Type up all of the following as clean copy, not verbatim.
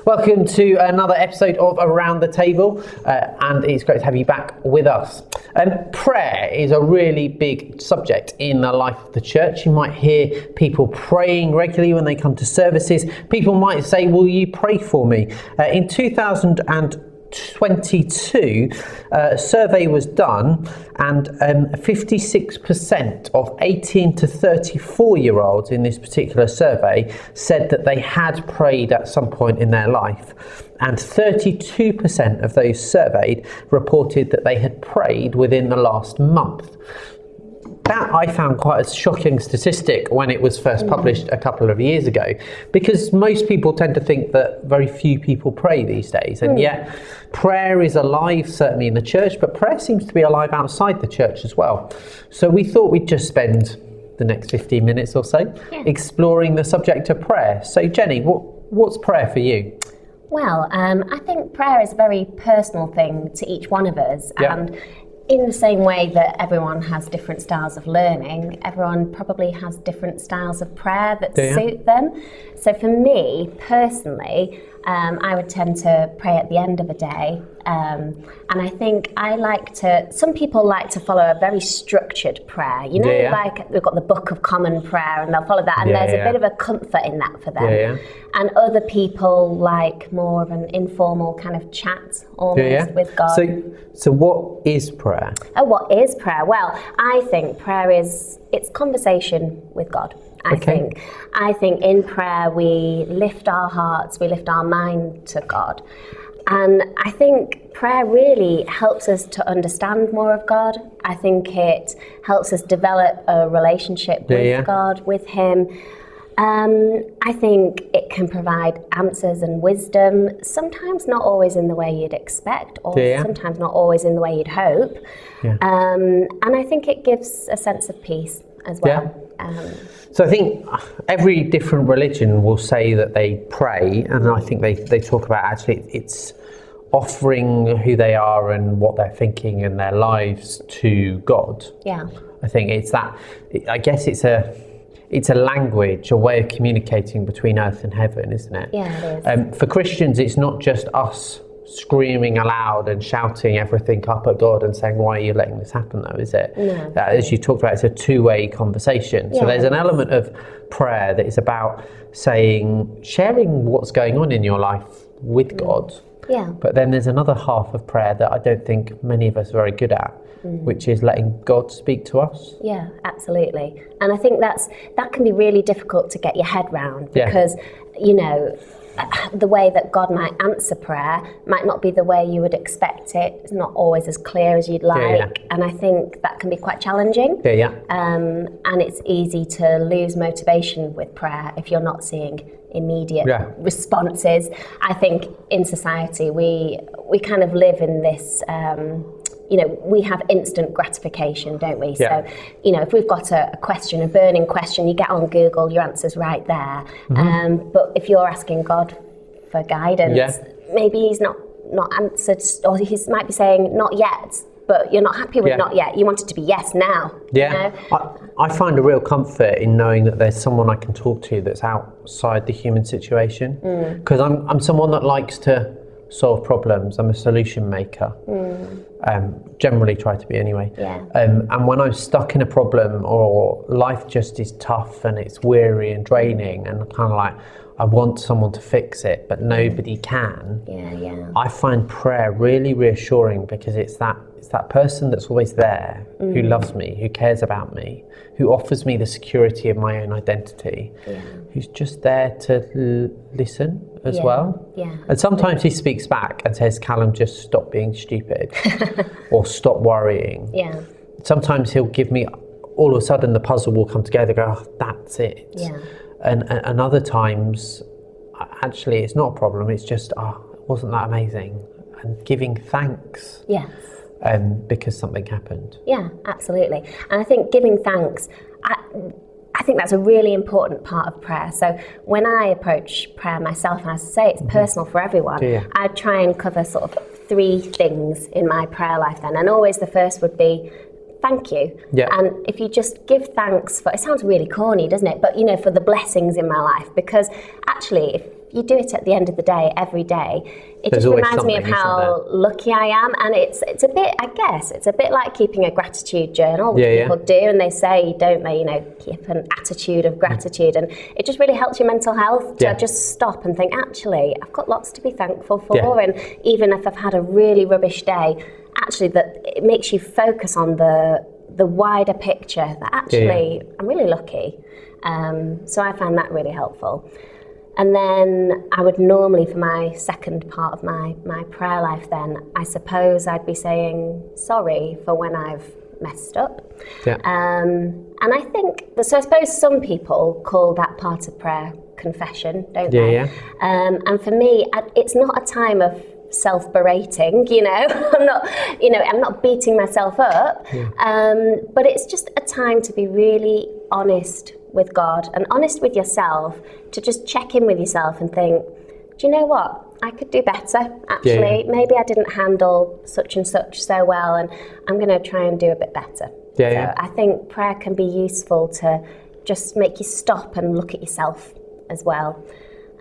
Welcome to another episode of Around the Table, and it's great to have you back with us. Prayer is a really big subject in the life of the church. You might hear people praying regularly when they come to services. People might say, "Will you pray for me?" In 2022, a survey was done, and 56% of 18 to 34-year-olds in this particular survey said that they had prayed at some point in their life, and 32% of those surveyed reported that they had prayed within the last month. That I found quite a shocking statistic when it was first published a couple of years ago, because most people tend to think that very few people pray these days, and yet prayer is alive certainly in the church, but prayer seems to be alive outside the church as well. So we thought we'd just spend the next 15 minutes or so exploring the subject of prayer. So Jenny, what's prayer for you? Well, I think prayer is a very personal thing to each one of us, and in the same way that everyone has different styles of learning, everyone probably has different styles of prayer that suit them. So for me, personally, I would tend to pray at the end of a day. And I think some people like to follow a very structured prayer. You know, like we've got the Book of Common Prayer and they'll follow that, and there's a bit of a comfort in that for them. And other people like more of an informal kind of chat almost with God. So what is prayer? What is prayer? Well, I think prayer it's conversation with God. I think in prayer we lift our hearts, we lift our mind to God. And I think prayer really helps us to understand more of God. I think it helps us develop a relationship with God, with Him. I think it can provide answers and wisdom, sometimes not always in the way you'd expect, or sometimes not always in the way you'd hope. And I think it gives a sense of peace as well. So I think every different religion will say that they pray, and I think they talk about actually it's offering who they are and what they're thinking in their lives to God. I think it's that. I guess it's a language, a way of communicating between earth and heaven, isn't it? It is. For Christians, it's not just us screaming aloud and shouting everything up at God and saying, "Why are you letting this happen?" though, is it? No. As you talked about, it's a two-way conversation. So there's an element of prayer that is about sharing what's going on in your life with God. But then there's another half of prayer that I don't think many of us are very good at, which is letting God speak to us. Yeah, absolutely. And I think that can be really difficult to get your head round, because, you know, the way that God might answer prayer might not be the way you would expect it. It's not always as clear as you'd like. And I think that can be quite challenging. And it's easy to lose motivation with prayer if you're not seeing immediate responses. I think in society we kind of live in this we have instant gratification, don't we? So, if we've got a question, a burning question, you get on Google, your answer's right there. But if you're asking God for guidance, maybe He's not answered, or He might be saying not yet, but you're not happy with not yet. You want it to be yes now. You know? I find a real comfort in knowing that there's someone I can talk to that's outside the human situation, because I'm someone that likes to solve problems. I'm a solution maker. Generally try to be anyway. And when I'm stuck in a problem, or life just is tough and it's weary and draining, and kind of like I want someone to fix it, but nobody can. I find prayer really reassuring, because it's that person that's always there, who loves me, who cares about me, who offers me the security of my own identity, who's just there to listen as well. And sometimes he speaks back and says, "Callum, just stop being stupid," or "Stop worrying." Sometimes he'll give me, all of a sudden the puzzle will come together, go, "Oh, that's it." And other times, actually, it's not a problem. It's just, wasn't that amazing? And giving thanks. Because something happened. Absolutely. And I think giving thanks, I think that's a really important part of prayer. So when I approach prayer myself, and as I say, it's personal for everyone, I try and cover sort of 3 things in my prayer life then. And always the first would be thank you. And if you just give thanks for, it sounds really corny, doesn't it? But, for the blessings in my life. Because actually, if you do it at the end of the day, every day, it There's just always reminds me of something, isn't how lucky I am. And it's a bit, I guess, it's a bit like keeping a gratitude journal, which people do, and they say, don't they, keep an attitude of gratitude. And it just really helps your mental health to just stop and think, actually, I've got lots to be thankful for. And even if I've had a really rubbish day, actually, that it makes you focus on the wider picture that actually I'm really lucky. So I find that really helpful. And then I would normally, for my second part of my prayer life then, I suppose I'd be saying sorry for when I've messed up. And I think, so I suppose some people call that part of prayer confession, don't they? And for me, it's not a time of self-berating, I'm not beating myself up, but it's just a time to be really honest with God and honest with yourself, to just check in with yourself and think, do you know what? I could do better, actually. Maybe I didn't handle such and such so well, and I'm going to try and do a bit better. I think prayer can be useful to just make you stop and look at yourself as well.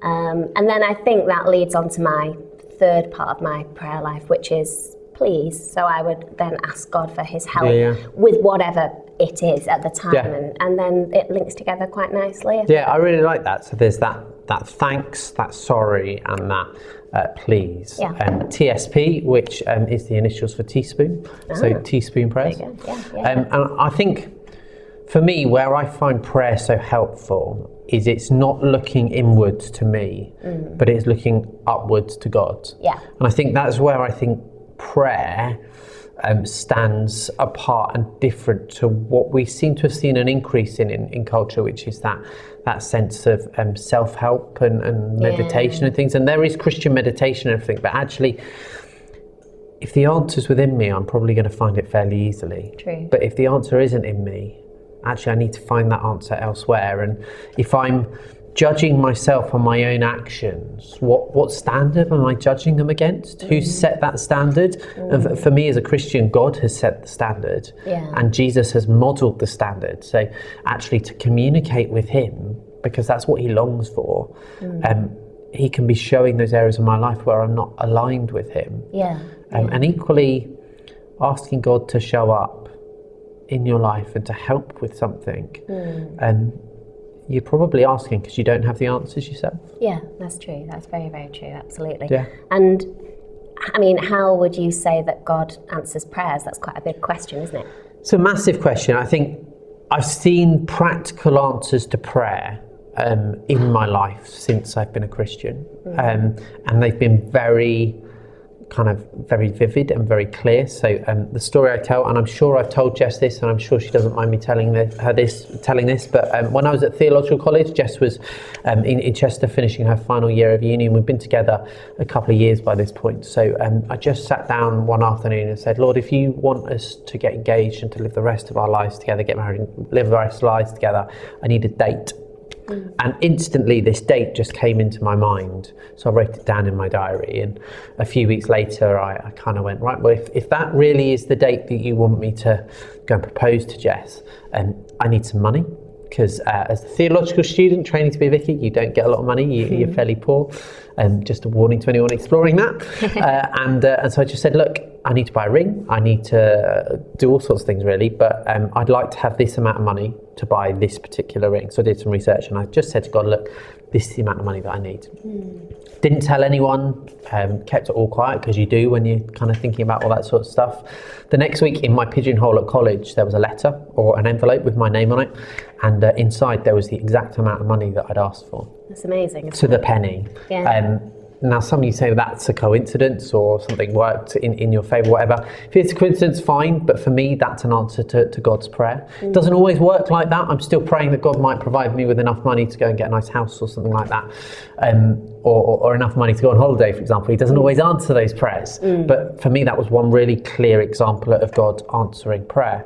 And then I think that leads on to my third part of my prayer life, which is please. So I would then ask God for his help with whatever it is at the time, and then it links together quite nicely. I really like that. So there's that thanks, that sorry, and that please. TSP, which is the initials for teaspoon, so teaspoon prayers. And I think for me, where I find prayer so helpful is it's not looking inwards to me, but it's looking upwards to God. And I think that's where I think prayer stands apart and different to what we seem to have seen an increase in culture, which is that sense of self-help and meditation and things. And there is Christian meditation and everything, but actually, if the answer's within me, I'm probably going to find it fairly easily. True. But if the answer isn't in me, actually I need to find that answer elsewhere. And if I'm judging myself on my own actions, what standard am I judging them against? Who set that standard? And for me as a Christian, God has set the standard, and Jesus has modelled the standard. So actually to communicate with him, because that's what he longs for, he can be showing those areas of my life where I'm not aligned with him. And equally asking God to show up in your life and to help with something. You're probably asking because you don't have the answers yourself. Yeah, that's true. That's very, very true. Absolutely. And I mean, how would you say that God answers prayers? That's quite a big question, isn't it? It's a massive question. I think I've seen practical answers to prayer in my life since I've been a Christian. And they've been very vivid and very clear. So the story I tell, and I'm sure I've told Jess this, and I'm sure she doesn't mind me telling this, but when I was at theological college, Jess was in Chester finishing her final year of uni, and we've been together a couple of years by this point. So I just sat down one afternoon and said, Lord, if you want us to get engaged and to live the rest of our lives together, get married and live the rest of our lives together, I need a date. And instantly this date just came into my mind. So I wrote it down in my diary, and a few weeks later I kind of went, right, well, if that really is the date that you want me to go and propose to Jess, I need some money, because as a theological student training to be a vicar, you don't get a lot of money, you're fairly poor. Just a warning to anyone exploring that. And so I just said, look, I need to buy a ring, I need to do all sorts of things really, but I'd like to have this amount of money to buy this particular ring. So I did some research, and I just said to God, look, this is the amount of money that I need. Didn't tell anyone, kept it all quiet, because you do when you're kind of thinking about all that sort of stuff. The next week in my pigeonhole at college, there was a letter or an envelope with my name on it, and inside there was the exact amount of money that I'd asked for. That's amazing. To the penny. Now some of you say that's a coincidence or something worked in your favour, whatever. If it's a coincidence, fine, but for me that's an answer to God's prayer. It doesn't always work like that. I'm still praying that God might provide me with enough money to go and get a nice house or something like that, or enough money to go on holiday, for example. He doesn't always answer those prayers, but for me that was one really clear example of God answering prayer.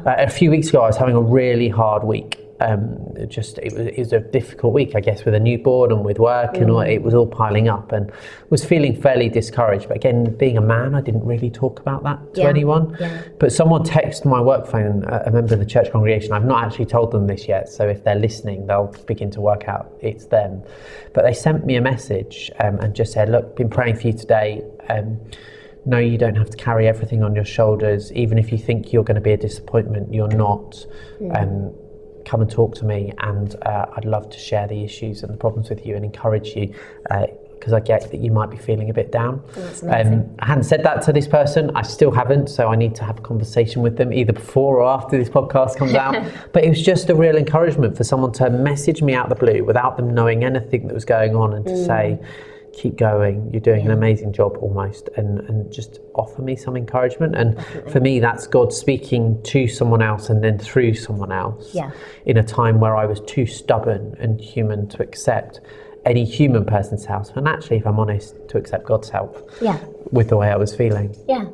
A few weeks ago I was having a really hard week. It was a difficult week, I guess, with a newborn and with work and all, it was all piling up, and was feeling fairly discouraged. But again, being a man, I didn't really talk about that to anyone. Yeah. But someone texted my work phone, a member of the church congregation. I've not actually told them this yet, so if they're listening, they'll begin to work out it's them. But they sent me a message and just said, look, been praying for you today. No, you don't have to carry everything on your shoulders. Even if you think you're going to be a disappointment, you're not. Come and talk to me, and I'd love to share the issues and the problems with you and encourage you, because I get that you might be feeling a bit down. That's amazing. I hadn't said that to this person. I still haven't, so I need to have a conversation with them either before or after this podcast comes out. But it was just a real encouragement for someone to message me out of the blue without them knowing anything that was going on, and to say, keep going, you're doing an amazing job almost, and just offer me some encouragement. And for me, that's God speaking to someone else and then through someone else in a time where I was too stubborn and human to accept any human person's help, and actually, if I'm honest, to accept God's help with the way I was feeling. Yeah,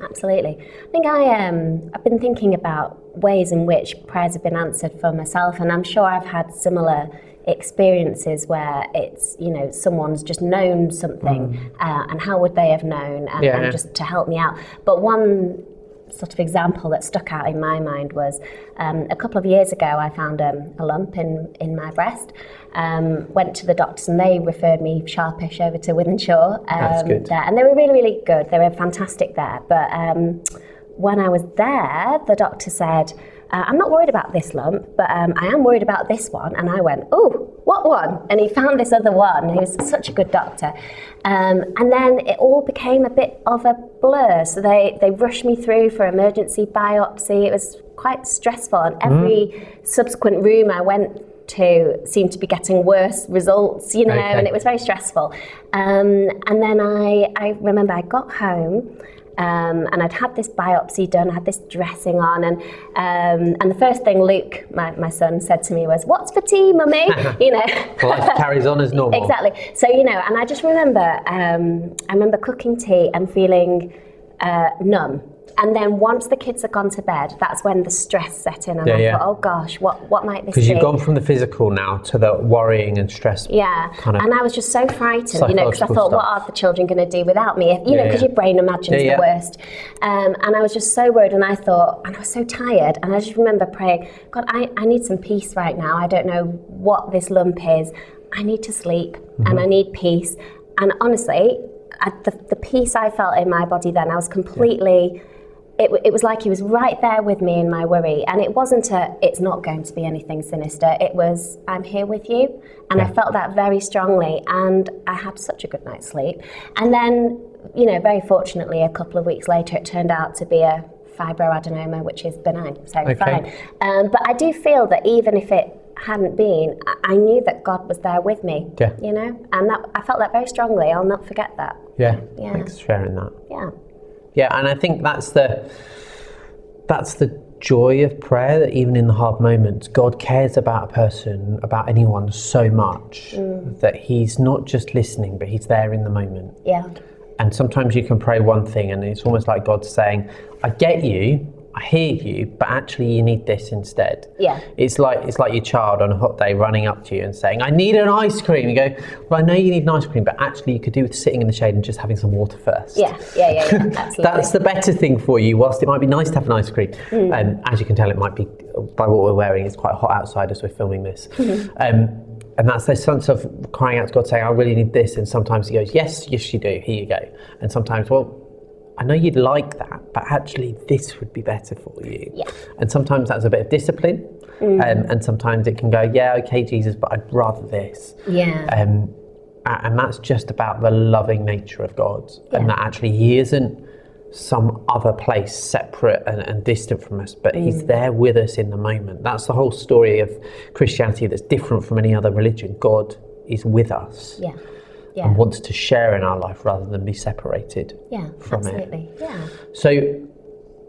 absolutely. I think I've been thinking about ways in which prayers have been answered for myself, and I'm sure I've had similar experiences where it's, someone's just known something, and how would they have known, and just to help me out. But one sort of example that stuck out in my mind was a couple of years ago I found a lump in my breast. Went to the doctors and they referred me sharpish over to Wythenshawe. That's good. And they were really, really good. They were fantastic there. But when I was there, the doctor said, I'm not worried about this lump, but I am worried about this one. And I went, oh, what one? And he found this other one. He was such a good doctor. And then it all became a bit of a blur. So they rushed me through for emergency biopsy. It was quite stressful. And every subsequent room I went to seemed to be getting worse results, and it was very stressful. And then I remember I got home, and I'd had this biopsy done, I had this dressing on, and the first thing Luke, my son, said to me was, "What's for tea, mummy?" Life carries on as normal. Exactly. So, and I just remember, I remember cooking tea and feeling numb. And then once the kids had gone to bed, that's when the stress set in, and I thought, oh gosh, what might this be? Because you've gone from the physical now to the worrying and stress. Kind of. And I was just so frightened, because I thought, what are the children going to do without me? Because your brain imagines the worst. And I was just so worried, and I thought, and I was so tired, and I just remember praying, God, I need some peace right now. I don't know what this lump is. I need to sleep, and I need peace. And honestly, the peace I felt in my body then, I was completely... It was like he was right there with me in my worry, and it wasn't it's not going to be anything sinister. It was, I'm here with you, and I felt that very strongly, and I had such a good night's sleep. And then, very fortunately, a couple of weeks later, it turned out to be a fibroadenoma, which is benign, so fine. But I do feel that even if it hadn't been, I knew that God was there with me, and that I felt that very strongly. I'll not forget that. Yeah. Thanks for sharing that. Yeah, and I think that's the joy of prayer, that even in the hard moments, God cares about a person, about anyone so much that he's not just listening, but he's there in the moment. Yeah. And sometimes you can pray one thing and it's almost like God's saying, I get you, I hear you, but actually you need this instead. Yeah. It's like your child on a hot day running up to you and saying, I need an ice cream. You go, well, I know you need an ice cream, but actually you could do with sitting in the shade and just having some water first. Yeah, absolutely. That's the better thing for you, whilst it might be nice to have an ice cream. As you can tell, it might be, by what we're wearing, it's quite hot outside as we're filming this. And that's this sense of crying out to God saying, I really need this. And sometimes he goes, yes, you do, here you go. And sometimes, well, I know you'd like that, but actually this would be better for you. Yeah. And sometimes that's a bit of discipline. And sometimes it can go, yeah, okay, Jesus, but I'd rather this. Yeah. And that's just about the loving nature of God. And that actually he isn't some other place separate and distant from us, but he's there with us in the moment. That's the whole story of Christianity that's different from any other religion. God is with us. Yeah. And wants to share in our life rather than be separated from absolutely. it. Yeah. So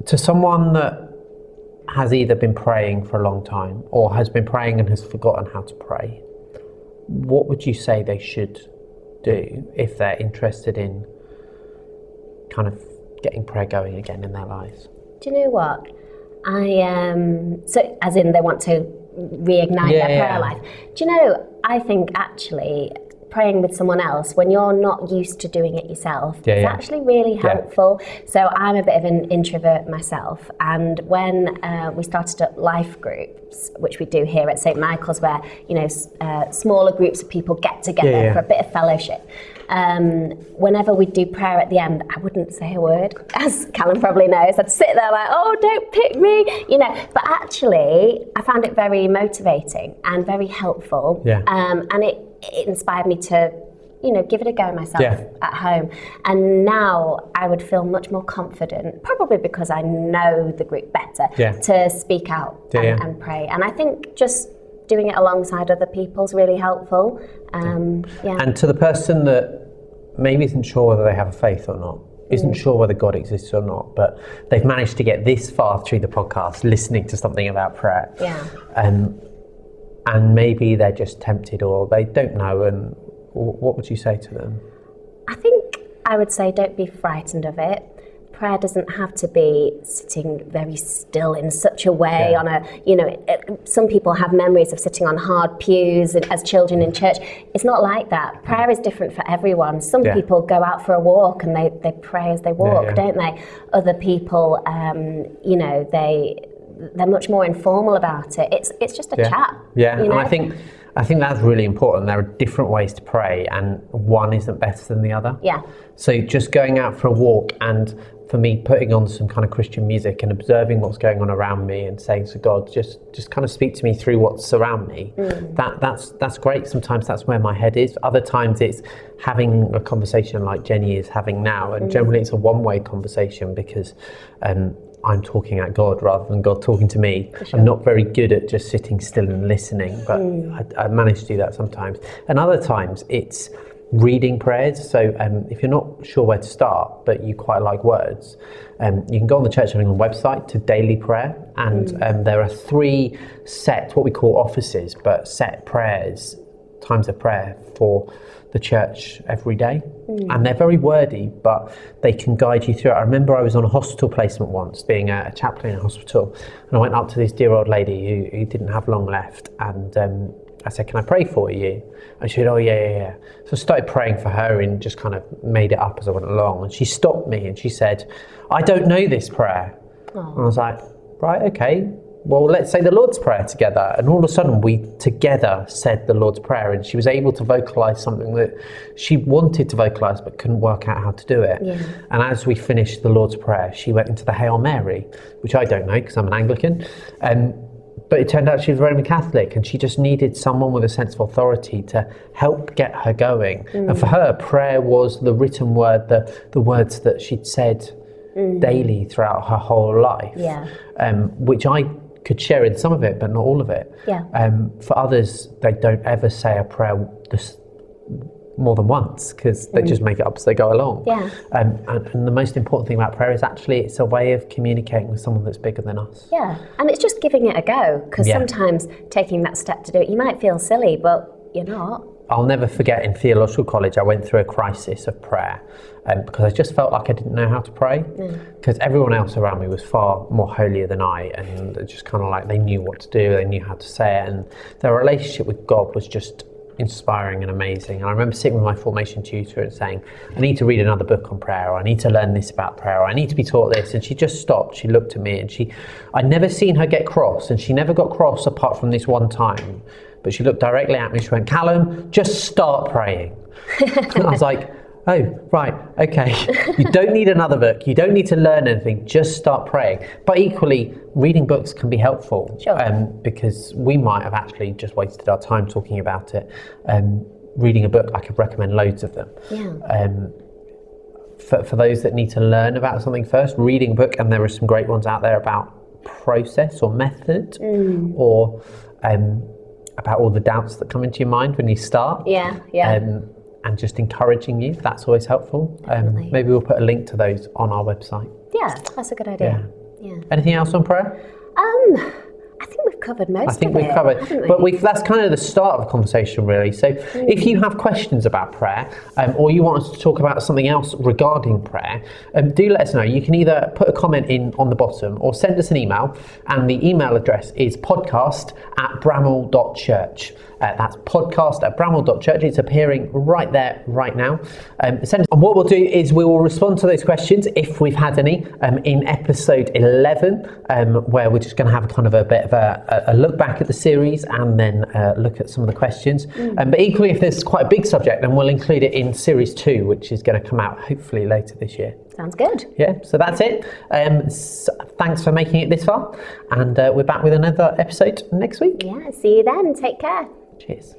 to someone that has either been praying for a long time or has been praying and has forgotten how to pray, what would you say they should do if they're interested in kind of getting prayer going again in their lives? Do you know what? So as in they want to reignite their prayer life. Do you know, I think actually praying with someone else when you're not used to doing it yourself is actually really helpful. So I'm a bit of an introvert myself, and when we started up life groups, which we do here at St Michael's, where smaller groups of people get together for a bit of fellowship, whenever we do prayer at the end, I wouldn't say a word, as Callum probably knows. I'd sit there like, oh, don't pick me, but actually I found it very motivating and very helpful, and it inspired me to give it a go myself at home. And now I would feel much more confident, probably because I know the group better, to speak out and pray. And I think just doing it alongside other people is really helpful. And to the person that maybe isn't sure whether they have a faith or not, isn't sure whether God exists or not, but they've managed to get this far through the podcast listening to something about prayer. And maybe they're just tempted or they don't know, and what would you say to them? I think I would say don't be frightened of it. Prayer doesn't have to be sitting very still in such a way on a, some people have memories of sitting on hard pews as children in church. It's not like that. Prayer is different for everyone. Some people go out for a walk and they pray as they walk, don't they? Other people, they're much more informal about it. It's just a chat. And I think that's really important. There are different ways to pray, and one isn't better than the other. So just going out for a walk, and for me putting on some kind of Christian music and observing what's going on around me and saying to God, just kind of speak to me through what's around me. That's great. Sometimes that's where my head is. Other times it's having a conversation like Jenny is having now, and generally it's a one-way conversation because I'm talking at God rather than God talking to me. I'm not very good at just sitting still and listening, but I manage to do that sometimes. And other times it's reading prayers. So if you're not sure where to start, but you quite like words, you can go on the Church of England website to daily prayer, and there are 3 set, what we call offices, but set prayers, times of prayer for the church every day. And they're very wordy, but they can guide you through it. I remember I was on a hospital placement once, being a chaplain in a hospital, and I went up to this dear old lady who didn't have long left, and I said, can I pray for you? And she said, oh yeah. So I started praying for her and just kind of made it up as I went along, and she stopped me and she said, I don't know this prayer. And I was like, right, okay, well, let's say the Lord's Prayer together. And all of a sudden we together said the Lord's Prayer, and she was able to vocalise something that she wanted to vocalise but couldn't work out how to do it. And as we finished the Lord's Prayer, she went into the Hail Mary, which I don't know because I'm an Anglican. But it turned out she was Roman Catholic, and she just needed someone with a sense of authority to help get her going. And for her, prayer was the written word, the words that she'd said daily throughout her whole life, which I could share in some of it, but not all of it. For others, they don't ever say a prayer more than once because they just make it up as they go along. And the most important thing about prayer is actually it's a way of communicating with someone that's bigger than us. And it's just giving it a go, because sometimes taking that step to do it, you might feel silly, but you're not. I'll never forget in theological college, I went through a crisis of prayer because I just felt like I didn't know how to pray, because everyone else around me was far more holier than I, and just kind of like they knew what to do, they knew how to say it, and their relationship with God was just inspiring and amazing. And I remember sitting with my formation tutor and saying, I need to read another book on prayer, or I need to learn this about prayer, or I need to be taught this. And she just stopped, she looked at me, and I'd never seen her get cross, and she never got cross apart from this one time. But she looked directly at me and she went, Callum, just start praying. And I was like, oh, right, okay. You don't need another book. You don't need to learn anything. Just start praying. But equally, reading books can be helpful. Because we might have actually just wasted our time talking about it. Reading a book, I could recommend loads of them. For those that need to learn about something first, reading a book, and there are some great ones out there about process or method, or about all the doubts that come into your mind when you start. And just encouraging you, that's always helpful. Maybe we'll put a link to those on our website. That's a good idea. Anything else on prayer? I think we've covered most of it. I think we've covered, haven't we? but that's kind of the start of a conversation, really. So if you have questions about prayer, or you want us to talk about something else regarding prayer, do let us know. You can either put a comment in on the bottom or send us an email, and the email address is podcast@bramall.church. That's podcast@bramall.church. It's appearing right there, right now. And what we'll do is we will respond to those questions, if we've had any, in episode 11, where we're just going to have kind of a bit of a look back at the series and then look at some of the questions. But equally, if there's quite a big subject, then we'll include it in series 2, which is going to come out hopefully later this year. Sounds good. Yeah, so that's it. Thanks for making it this far, and we're back with another episode next week. Yeah, see you then. Take care. Cheers.